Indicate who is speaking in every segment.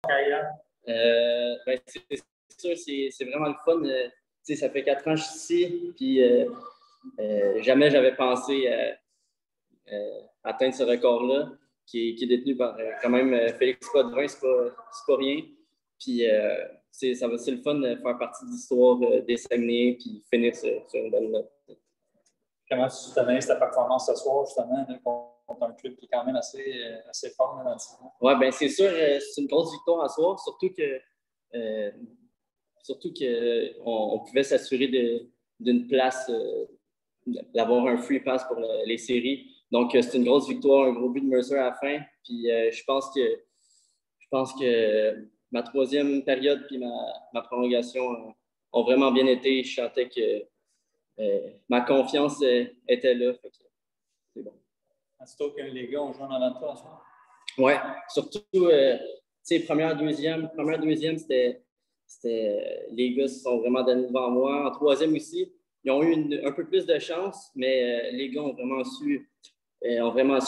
Speaker 1: carrière?
Speaker 2: Ben, c'est sûr, c'est vraiment le fun. Ça fait 4 ans que je suis ici, puis jamais j'avais pensé atteindre ce record-là, qui est détenu par quand même Félix Potvin, c'est pas rien. Puis c'est le fun de faire partie de l'histoire des Saguenay, puis finir sur une bonne note.
Speaker 1: Comment tu t'analyses ta performance ce soir, justement, là, contre un club qui est quand même assez fort dans le team?
Speaker 2: Oui, bien c'est sûr, c'est une grosse victoire à soir, surtout qu'on pouvait s'assurer d'une place, d'avoir un free pass pour les séries. Donc, c'est une grosse victoire, un gros but de Mercer à la fin. Puis, je pense que ma troisième période puis ma prolongation ont vraiment bien été. Je sentais que ma confiance était là. Fait que c'est bon.
Speaker 1: Aussitôt que les gars ont joué en avant de toi ce soir?
Speaker 2: Oui, surtout, première, deuxième, c'était les gars se sont vraiment donnés devant moi. En troisième aussi, ils ont eu un peu plus de chance, mais les gars ont vraiment su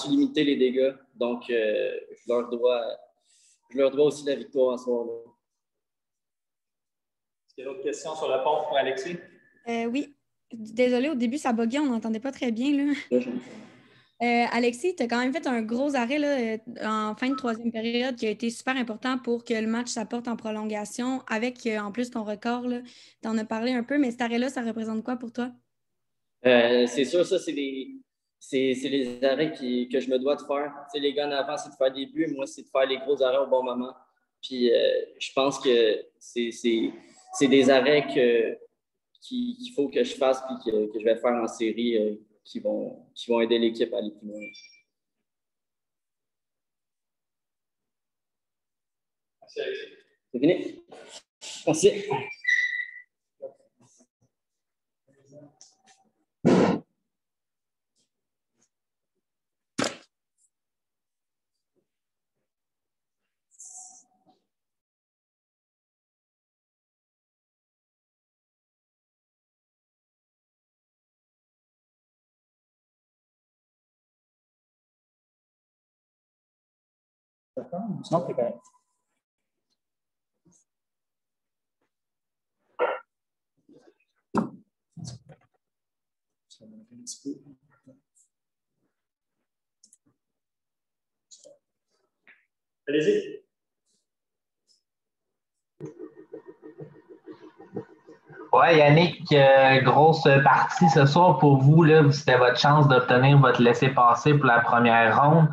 Speaker 2: limiter les dégâts. Donc, je leur dois aussi la victoire à ce soir-là.
Speaker 1: Est-ce qu'il y a d'autres questions sur le pont pour Alexis?
Speaker 3: Oui. Désolée, au début, ça buguait, on n'entendait pas très bien. Là. Alexis, tu as quand même fait un gros arrêt là, en fin de troisième période qui a été super important pour que le match s'apporte en prolongation avec, en plus, ton record. Tu en as parlé un peu, mais cet arrêt-là, ça représente quoi pour toi?
Speaker 2: C'est sûr, ça, c'est les arrêts que je me dois de faire. Les gars en avant, c'est de faire des buts. Moi, c'est de faire les gros arrêts au bon moment. Puis, je pense que c'est des arrêts qu'il faut que je fasse puis que je vais faire en série qui vont aider l'équipe à aller plus loin.
Speaker 1: Merci, Alexis.
Speaker 2: C'est fini? Merci.
Speaker 1: Non, c'est correct. Allez-y.
Speaker 4: Oui, Yannick, grosse partie ce soir pour vous. C'était votre chance d'obtenir votre laissez-passer pour la première ronde.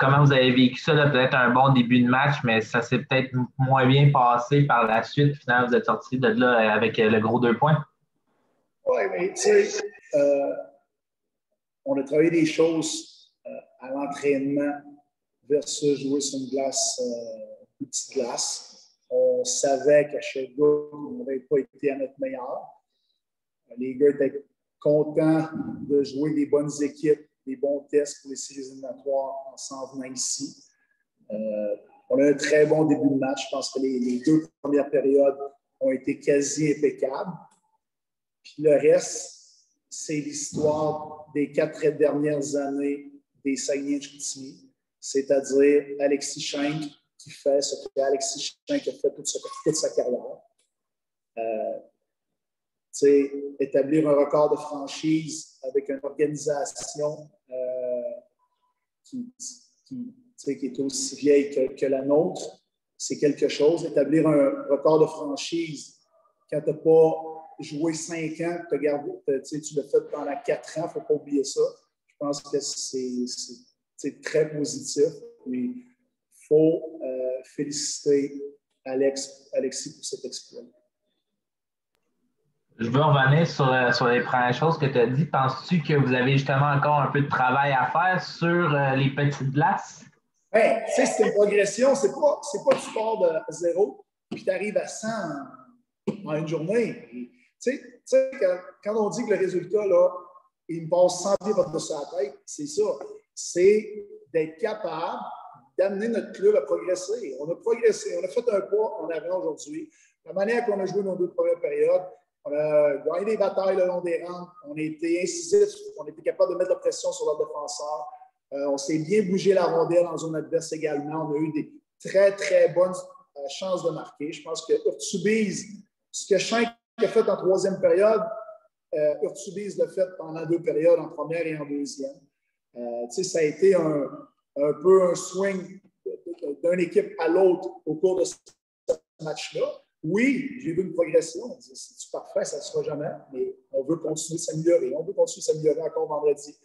Speaker 4: Comment vous avez vécu ça? Peut-être un bon début de match, mais ça s'est peut-être moins bien passé par la suite. Finalement, vous êtes sorti de là avec le gros 2 points.
Speaker 5: Oui, mais tu sais, on a travaillé des choses à l'entraînement versus jouer sur une glace, une petite glace. On savait qu'à chaque gars, on n'avait pas été à notre meilleur. Les gars étaient contents de jouer des bonnes équipes, des bons tests pour les séries éliminatoires en s'en venant ici. On a un très bon début de match. Je pense que les 2 premières périodes ont été quasi impeccables. Puis le reste, c'est l'histoire des 4 dernières années des Saguenay-Chicoutimi, c'est-à-dire Alexis Schenk qui fait ce que Alexis Schenk a fait toute sa carrière. Établir un record de franchise avec une organisation qui est aussi vieille que la nôtre, c'est quelque chose. Établir un record de franchise quand tu n'as pas joué 5 ans, tu l'as fait pendant 4 ans, il ne faut pas oublier ça. Je pense que c'est très positif. Il faut féliciter Alexis pour cet exploit.
Speaker 4: Je veux revenir sur les premières choses que tu as dit. Penses-tu que vous avez justement encore un peu de travail à faire sur les petites glaces?
Speaker 5: Bien, c'est une progression. C'est pas du sport de 0 puis tu arrives à 100 en une journée. Tu sais, quand on dit que le résultat, là, il me passe 100 pieds par-dessus la tête, c'est ça. C'est d'être capable d'amener notre club à progresser. On a progressé. On a fait un pas en avant aujourd'hui. La manière qu'on a joué nos 2 premières périodes, on a gagné des batailles le long des rangs. On a été incisifs. On a été capable de mettre la pression sur leurs défenseurs. On s'est bien bougé la rondelle en zone adverse également. On a eu très, très bonne chance de marquer. Je pense que Urtubise, ce que Schenk a fait en troisième période, Urtubise l'a fait pendant 2 périodes, en première et en deuxième. Ça a été un peu un swing d'une équipe à l'autre au cours de ce match-là. Oui, j'ai vu une progression. C'est parfait, ça ne se fera jamais, mais on veut continuer de s'améliorer. On veut continuer de s'améliorer encore vendredi.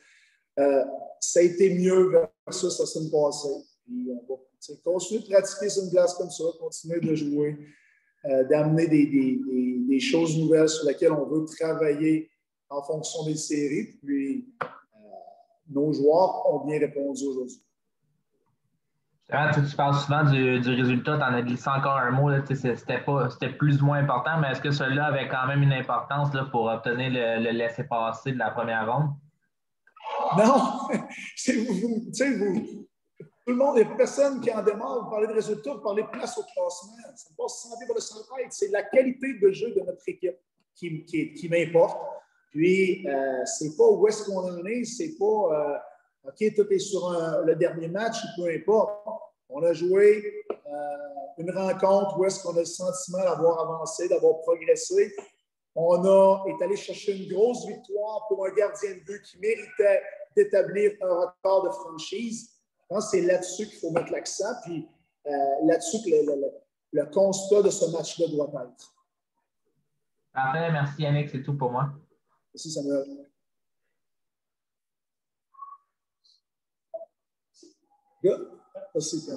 Speaker 5: Ça a été mieux versus la semaine passée. Puis on va continuer de pratiquer sur une glace comme ça, continuer de jouer, d'amener des choses nouvelles sur lesquelles on veut travailler en fonction des séries. Puis nos joueurs ont bien répondu aujourd'hui.
Speaker 4: Tu parles souvent du résultat, tu en as glissé encore un mot, c'était plus ou moins important, mais est-ce que celui-là avait quand même une importance là, pour obtenir le laissez-passer de la première ronde?
Speaker 5: Non! Tout le monde, il n'y a personne qui en demande. Vous parlez de résultats, vous parlez de place au classement. C'est pas santé pour le centre-tête, c'est la qualité de jeu de notre équipe qui m'importe. Puis, c'est pas où est-ce qu'on en est, c'est pas OK, tout est sur le dernier match, peu importe. On a joué une rencontre où est-ce qu'on a le sentiment d'avoir avancé, d'avoir progressé. On est allé chercher une grosse victoire pour un gardien de but qui méritait d'établir un record de franchise. Je pense que c'est là-dessus qu'il faut mettre l'accent, puis là-dessus que le constat de ce match-là doit être.
Speaker 4: Parfait, merci Yannick, c'est tout pour moi.
Speaker 5: Merci Samuel. Good. Merci.